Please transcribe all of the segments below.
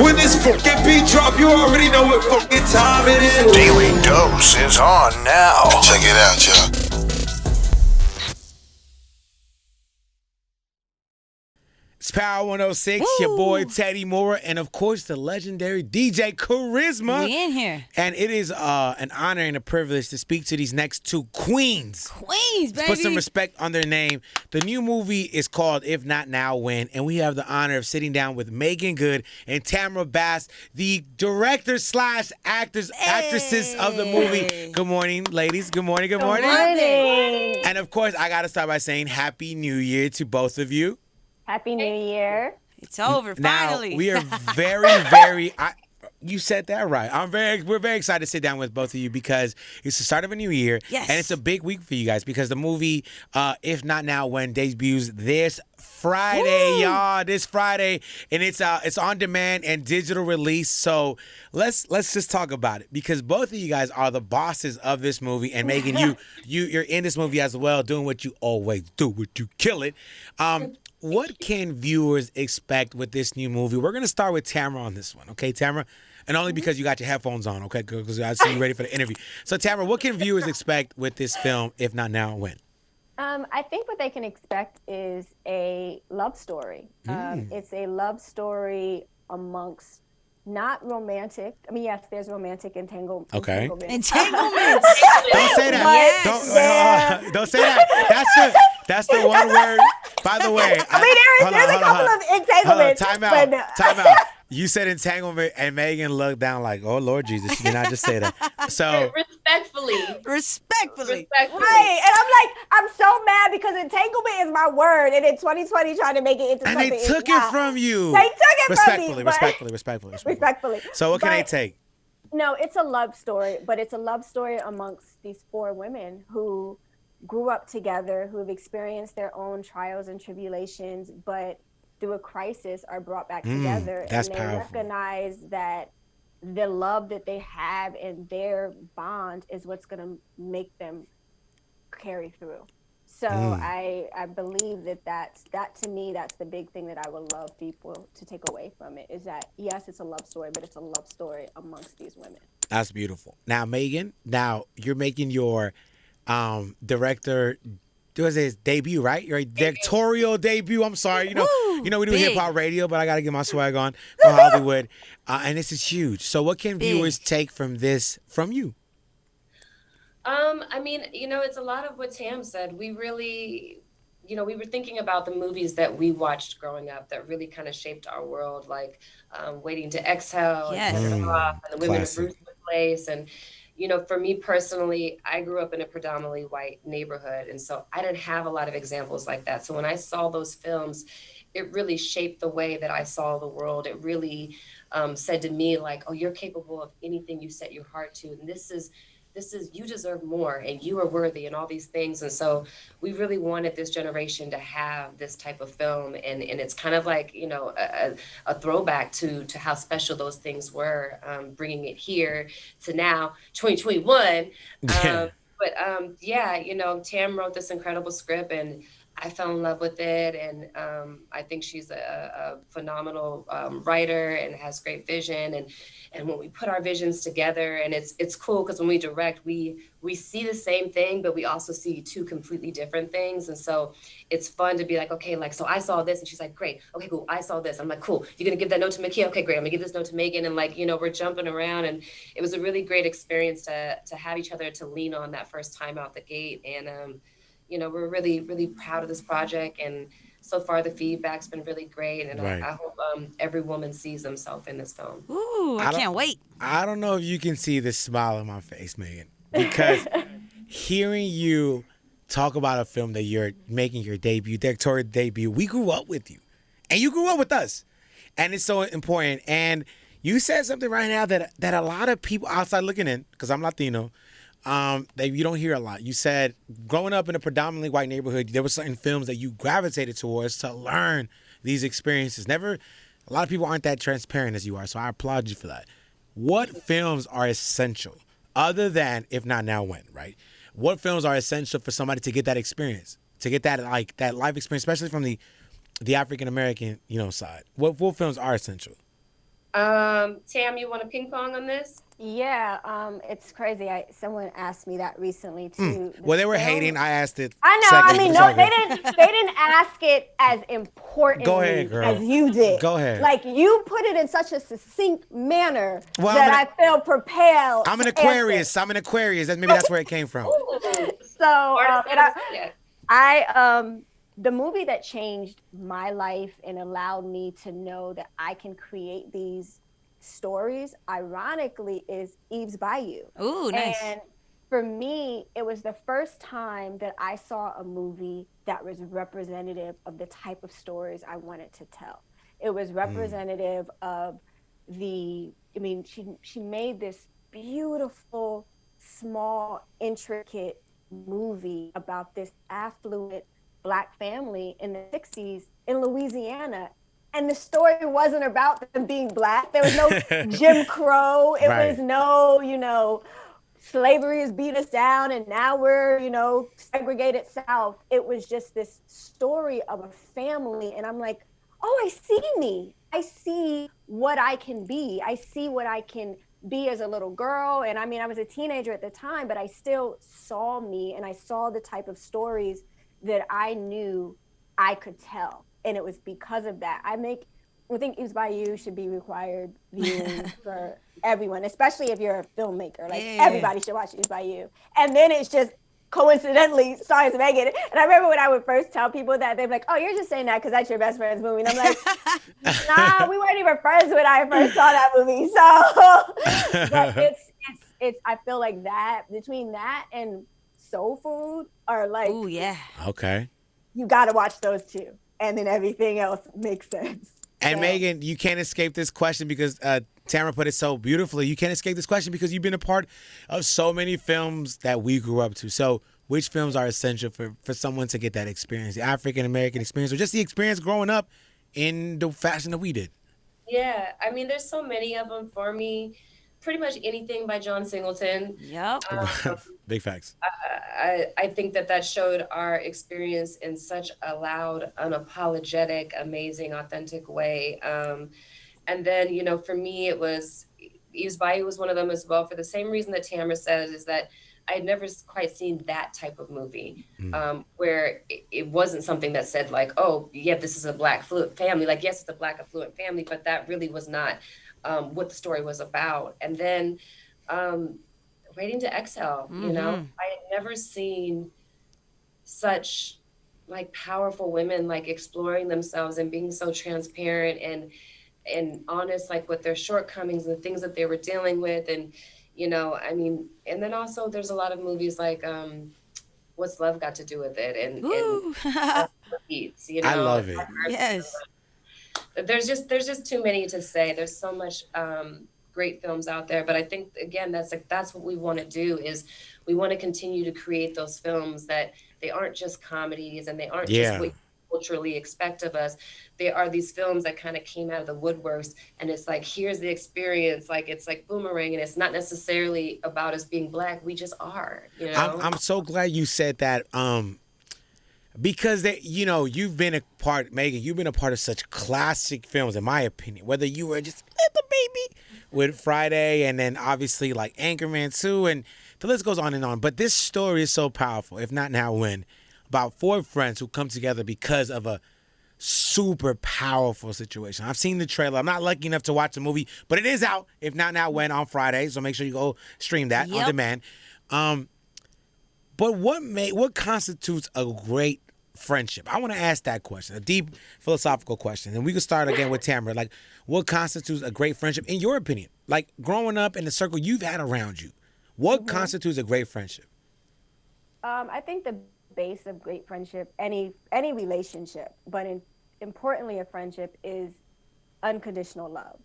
When this fucking beat drop, you already know what fucking time it is. Daily Dose is on now. Check it out, y'all. It's Power 106, your boy Teddy Mora, and of course the legendary DJ Carisma. We in here. And it is an honor and a privilege to speak to these next two queens. Queens, baby. Let's put some respect on their name. The new movie is called If Not Now, When? And we have the honor of sitting down with Meagan Good and Tamara Bass, the directors/actresses of the movie. Good morning, ladies. Good morning. Good morning. Good morning. And of course, I got to start by saying Happy New Year to both of you. Happy New Year. It's over, finally. Now, we are very, you said that right. We're very excited to sit down with both of you because it's the start of a new year. Yes. And it's a big week for you guys because the movie, If Not Now, When? Debuts this Friday, y'all. This Friday. And it's on demand and digital release. So let's just talk about it because both of you guys are the bosses of this movie. And Meagan, you're in this movie as well, doing what you always do, what you kill it. What can viewers expect with this new movie? We're going to start with Tamara on this one, okay, Tamara? And only because you got your headphones on, okay, because I see you ready for the interview. So, Tamara, what can viewers expect with this film, If Not Now, When? I think what they can expect is a love story. It's a love story amongst not romantic. I mean, yes, there's romantic entanglement. Okay. Entanglements. Don't say that. Yes. Don't say that. That's the one word. By the way, there's a couple of entanglements. Time but, out. You said entanglement, and Meagan looked down like, "Oh Lord Jesus, she did not just say that." So Respectfully. Right, and I'm so mad because entanglement is my word, and in 2020 trying to make it into and something. they took it from you. They took it from me. Respectfully. So what can they take? No, it's a love story, but it's a love story amongst these four women who grew up together, who have experienced their own trials and tribulations, but through a crisis are brought back together. That's and they powerful. recognize that the love that they have and their bond is what's going to make them carry through. So I believe that to me, that's the big thing that I would love people to take away from it is that, yes, it's a love story, but it's a love story amongst these women. That's beautiful. Now, Meagan, you're making your debut, right? Your directorial debut. I'm sorry. We do hip hop radio, but I got to get my swag on for Hollywood. And this is huge. So what can viewers take from this from you? I mean, it's a lot of what Tam said. We really, we were thinking about the movies that we watched growing up that really kind of shaped our world, like Waiting to Exhale, and The Women of Bruce's Place. And, for me personally, I grew up in a predominantly white neighborhood. And so I didn't have a lot of examples like that. So when I saw those films, it really shaped the way that I saw the world. It really said to me, like, oh, you're capable of anything you set your heart to. And this is, you deserve more and you are worthy and all these things. And so we really wanted this generation to have this type of film. And it's kind of like, a throwback to how special those things were, bringing it here to now, 2021. Tam wrote this incredible script and I fell in love with it. And I think she's a phenomenal writer and has great vision. And when we put our visions together, and it's cool because when we direct, we see the same thing, but we also see two completely different things. And so it's fun to be like, okay, like, so I saw this. And she's like, great. Okay, cool. I saw this. I'm like, cool. You're going to give that note to Makia? Okay, great. I'm going to give this note to Meagan. And like, we're jumping around. And it was a really great experience to have each other to lean on that first time out the gate. And, we're really, really proud of this project. And so far, the feedback's been really great. And I hope every woman sees themselves in this film. Ooh, I can't wait. I don't know if you can see the smile on my face, Meagan, because hearing you talk about a film that you're making your directorial debut, we grew up with you. And you grew up with us. And it's so important. And you said something right now that a lot of people outside looking in, because I'm Latino, that you don't hear a lot. You said growing up in a predominantly white neighborhood, there were certain films that you gravitated towards to learn these experiences. A lot of people aren't that transparent as you are, so I applaud you for that. What films are essential, other than If Not Now, When, right? What films are essential for somebody to get that experience, to get that life experience, especially from the African American side? What films are essential? Tam, you want to ping pong on this? Yeah, it's crazy. Someone asked me that recently too. Well, they were hating. I asked it. I know. I Second, mean, it's no, all good. they didn't ask it as Go ahead, importantly girl. as you did. Go ahead. Like you put it in such a succinct manner Well, that I feel propelled. I'm an to Aquarius. answer. I'm an Aquarius. Maybe that's where it came from. So, Yeah. the movie that changed my life and allowed me to know that I can create these stories, ironically, is Eve's Bayou. Ooh, nice. And for me, it was the first time that I saw a movie that was representative of the type of stories I wanted to tell. It was representative of she made this beautiful, small, intricate movie about this affluent Black family in the 60s in Louisiana. And the story wasn't about them being Black. There was no Jim Crow. It was no, slavery has beat us down and now we're, segregated South. It was just this story of a family. And I'm like, oh, I see me. I see what I can be. I see what I can be as a little girl. And I mean, I was a teenager at the time, but I still saw me and I saw the type of stories that I knew I could tell. And it was because of that. I think Eve's Bayou should be required viewing for everyone, especially if you're a filmmaker. Like everybody should watch Eve's Bayou. And then it's just coincidentally stars Megan. And I remember when I would first tell people that, they'd be like, oh, you're just saying that because that's your best friend's movie. And I'm like, nah, we weren't even friends when I first saw that movie. So, but it's I feel like that, between that and Soul Food are like, ooh, yeah. Okay. You got to watch those two. And then everything else makes sense. And So- Megan, you can't escape this question because Tamara put it so beautifully. You can't escape this question because you've been a part of so many films that we grew up to. So which films are essential for someone to get that experience, the African-American experience, or just the experience growing up in the fashion that we did? Yeah, I mean, there's so many of them for me. Pretty much anything by John Singleton. Yep. Big facts. I think that showed our experience in such a loud, unapologetic, amazing, authentic way. And then, for me, it was Eve's Bayou was one of them as well, for the same reason that Tamara says, is that I had never quite seen that type of movie where it wasn't something that said like, oh, yeah, this is a Black affluent family. Like, yes, it's a Black affluent family, but that really was not what the story was about. And then Waiting to Exhale, I had never seen such like powerful women like exploring themselves and being so transparent and honest, like with their shortcomings and the things that they were dealing with. And, and then also there's a lot of movies like What's Love Got to Do with It? And Beats, I love it. Yes. There's just too many to say. There's so much great films out there, but I think again that's what we want to do, is we want to continue to create those films that they aren't just comedies and they aren't just what you culturally expect of us. They are these films that kind of came out of the woodworks, and it's like, here's the experience, like it's like Boomerang, and it's not necessarily about us being Black. We just are. I'm so glad you said that. Because you've been a part, Megan, you've been a part of such classic films, in my opinion. Whether you were just a little baby with Friday, and then obviously like Anchorman 2, and the list goes on and on. But this story is so powerful, if not now, when, about four friends who come together because of a super powerful situation. I've seen the trailer. I'm not lucky enough to watch the movie, but it is out, if not now, when, on Friday. So make sure you go stream that on demand. But what constitutes a great friendship? I want to ask that question, a deep philosophical question. And we can start again with Tamara. Like, what constitutes a great friendship, in your opinion? Like, growing up in the circle you've had around you, what constitutes a great friendship? I think the base of great friendship, any relationship, but importantly a friendship, is unconditional love.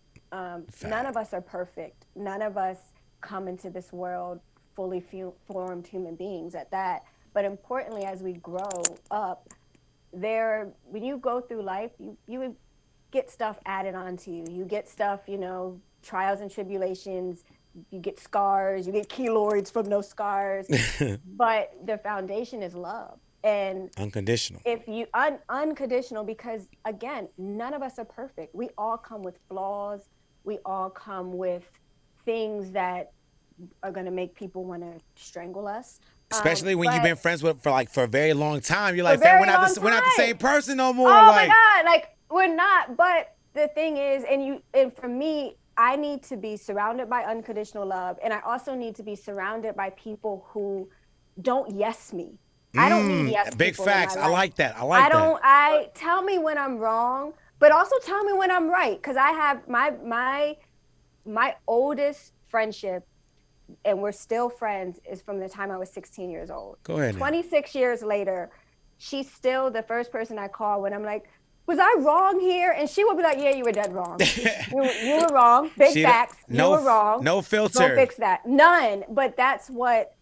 None of us are perfect. None of us come into this world fully formed human beings at that. But importantly, as we grow up, when you go through life, you get stuff added onto you. You get stuff, trials and tribulations. You get scars. You get keloids from those scars. But the foundation is love. And unconditional. If you unconditional, because again, none of us are perfect. We all come with flaws. we all come with things that are going to make people want to strangle us. Especially when you've been friends with for a very long time. You're like, For a fam, very we're not the long same person no more. Oh like, my God, like we're not. But the thing is, and for me, I need to be surrounded by unconditional love, and I also need to be surrounded by people who don't yes me. I don't need yes big people facts. in my life. I like that. I tell me when I'm wrong, but also tell me when I'm right, because I have my oldest friendship, and we're still friends, is from the time I was 16 years old. Go ahead. 26 years later, she's still the first person I call when I'm like, was I wrong here? And she will be like, yeah, you were dead wrong. you were wrong. Big facts. You were wrong. No filter. Go fix that. None. But that's what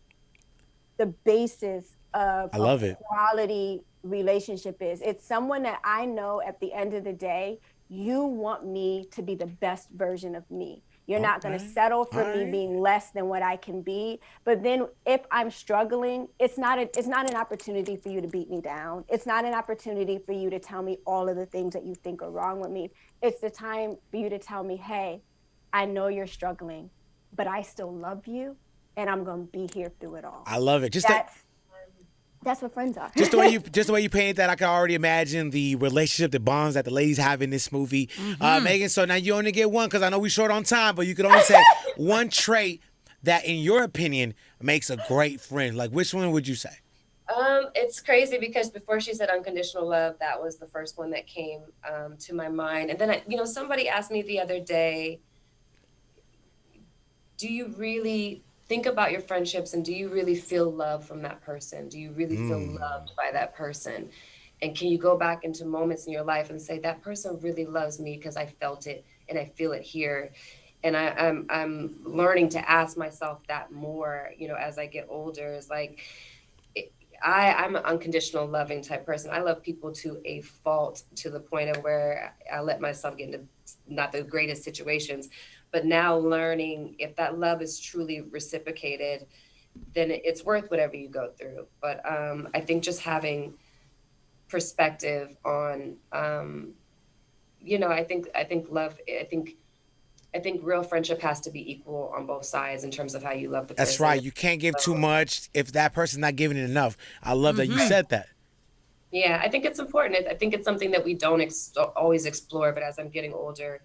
the basis of a quality relationship is. It's someone that I know at the end of the day, you want me to be the best version of me. You're not going to settle for me being less than what I can be. But then if I'm struggling, it's not an opportunity for you to beat me down. It's not an opportunity for you to tell me all of the things that you think are wrong with me. It's the time for you to tell me, hey, I know you're struggling, but I still love you, and I'm going to be here through it all. I love it. That's what friends are. Just the way you paint that, I can already imagine the relationship, the bonds that the ladies have in this movie. Meagan, so now you only get one, because I know we're short on time, but you could only say one trait that, in your opinion, makes a great friend. Like, which one would you say? It's crazy because before she said unconditional love, that was the first one that came to my mind. And then, somebody asked me the other day, do you really think about your friendships, and do you really feel love from that person? Do you really feel loved by that person? And can you go back into moments in your life and say, that person really loves me because I felt it and I feel it here? And I'm learning to ask myself that more, as I get older. It's like, I'm an unconditional loving type person. I love people to a fault, to the point of where I let myself get into not the greatest situations. But now learning, if that love is truly reciprocated, then it's worth whatever you go through. But I think just having perspective on, I think love, I think real friendship has to be equal on both sides in terms of how you love the person. That's right. You can't give too much if that person's not giving it enough. I love that you said that. Yeah, I think it's important. I think it's something that we don't always explore, but as I'm getting older,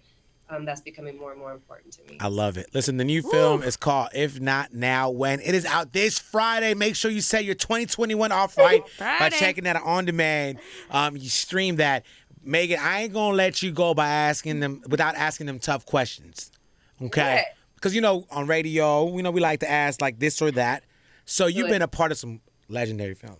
that's becoming more and more important to me. I love it. Listen, the new film is called If Not Now, When. It is out this Friday. Make sure you set your 2021 off right by checking that on demand. You stream that. Meagan, I ain't going to let you go without asking them tough questions. Okay? Because, on radio, we like to ask like this or that. So you've been a part of some legendary films.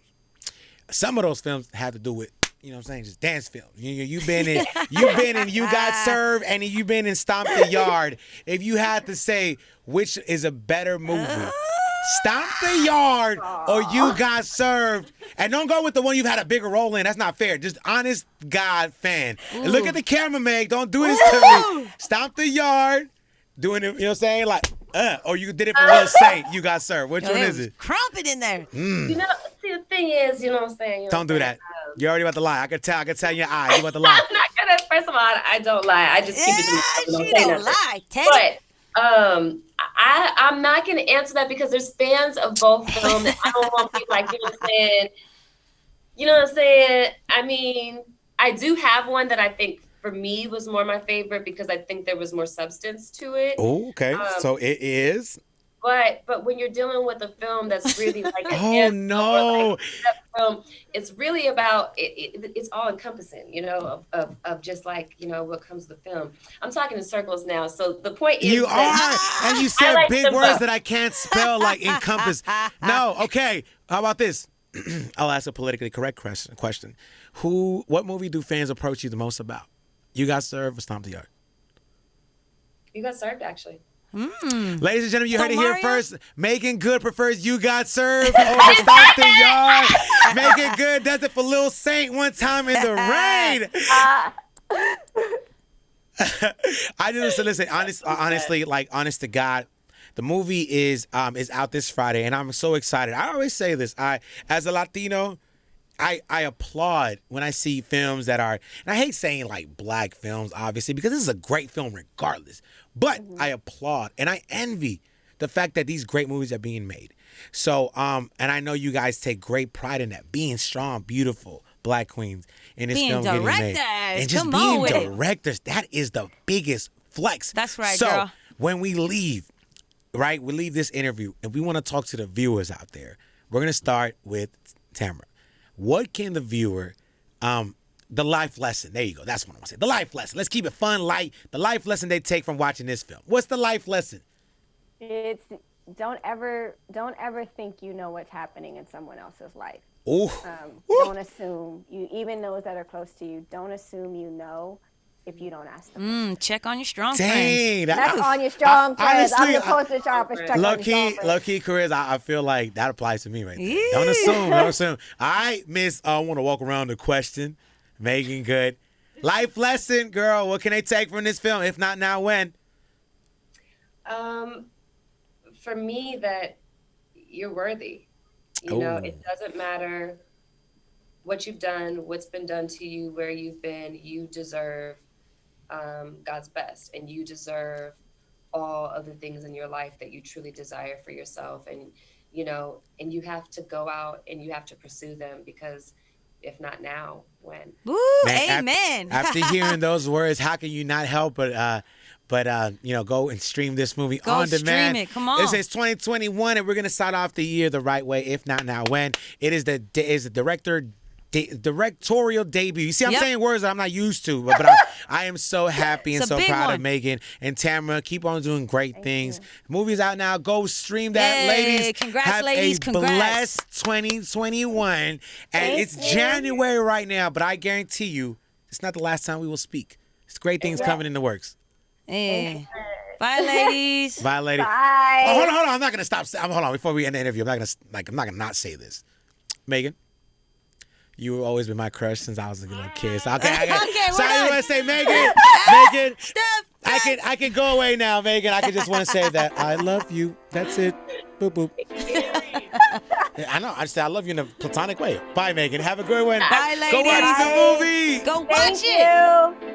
Some of those films have to do with, just dance films. You've been in You Got Served, and you've been in Stomp the Yard. If you had to say which is a better movie, Stomp the Yard or You Got Served, and don't go with the one you've had a bigger role in. That's not fair. Just honest God fan. And look at the camera, Meg. Don't do this to me. Stomp the Yard, doing it, like, or you did it for Lil Saint, You Got Served. Which one is it? Crumpet in there. See, the thing is, what I'm saying? Don't do that. You're already about to lie. I can tell in your eye. You're about to lie. I'm not gonna. First of all, I don't lie. I just keep it to myself. She don't lie. But I'm not gonna answer that because there's fans of both films. And I don't want people like, you know what I'm saying? I mean, I do have one that I think for me was more my favorite because I think there was more substance to it. Oh, okay. So it is. But when you're dealing with a film that's really like film, it's really about it's all encompassing, of just like what comes with the film. I'm talking in circles now. So the point is, and you said big words that I can't spell, like encompass. No, okay. How about this? I'll ask a politically correct question. What movie do fans approach you the most about? You Got Served or Stomp the Yard? You Got Served, actually. Ladies and gentlemen, you heard it here first. Meagan Good prefers You Got Served over Stomp the Yard. Meagan Good does it for Lil Saint one time in the rain. I just listen. Honestly, like honest to God, the movie is out this Friday, and I'm so excited. I always say this. As a Latino, I applaud when I see films that are, and I hate saying like black films, obviously, because this is a great film regardless. But I applaud and I envy the fact that these great movies are being made. So, and I know you guys take great pride in that, being strong, beautiful black queens in this Being film getting made. directors. And just Come on being with it. directors, that is the biggest flex. That's right, so, girl. when we leave, right, we leave this interview and we want to talk to the viewers out there. We're going to start with Tamara. What can the viewer, the life lesson, there you go, that's what I want to say. The life lesson. Let's keep it fun, light. The life lesson they take from watching this film. What's the life lesson? It's don't ever think you know what's happening in someone else's life. Ooh. Don't assume. Even those that are close to you, don't assume you know if you don't ask them. Check on your strong Dang, friends. That's on your strong friends. honestly, I'm the poster sharpest. Check on your strong friends. Low key, Chris, I feel like that applies to me right there. Don't assume. All right, Miss, I want to walk around the question. Meagan Good. Life lesson, girl. What can they take from this film? If not now, when? For me, that you're worthy. You know, it doesn't matter what you've done, what's been done to you, where you've been. You deserve God's best, and you deserve all of the things in your life that you truly desire for yourself. And, you know, and you have to go out and you have to pursue them, because if not now, when? Woo, amen. After hearing those words, how can you not help but you know, go and stream this movie on demand. Stream it. Come on. It says 2021, and we're gonna start off the year the right way. If not now, when? It is the directorial debut. You see, I'm saying words that I'm not used to, but I am so happy and so proud of Meagan and Tamara. Keep on doing great things. Movie's out now. Go stream that, ladies. Congrats, Have ladies. a Congrats. blessed 2021, and it's January right now, but I guarantee you, it's not the last time we will speak. It's great things coming in the works. Bye, ladies. Bye, lady. Bye. Oh, hold on. I'm not gonna stop. Hold on. Before we end the interview, I'm not gonna not say this. Meagan, you have always been my crush since I was a little kid. So, okay. So I just want to say, Meagan. Steph. I can go away now, Meagan. I can just want to say that I love you. That's it. Boop boop. I know. I just say I love you in a platonic way. Bye, Meagan. Have a good one. Bye, ladies. Go watch the movie. Go watch Thank it. you.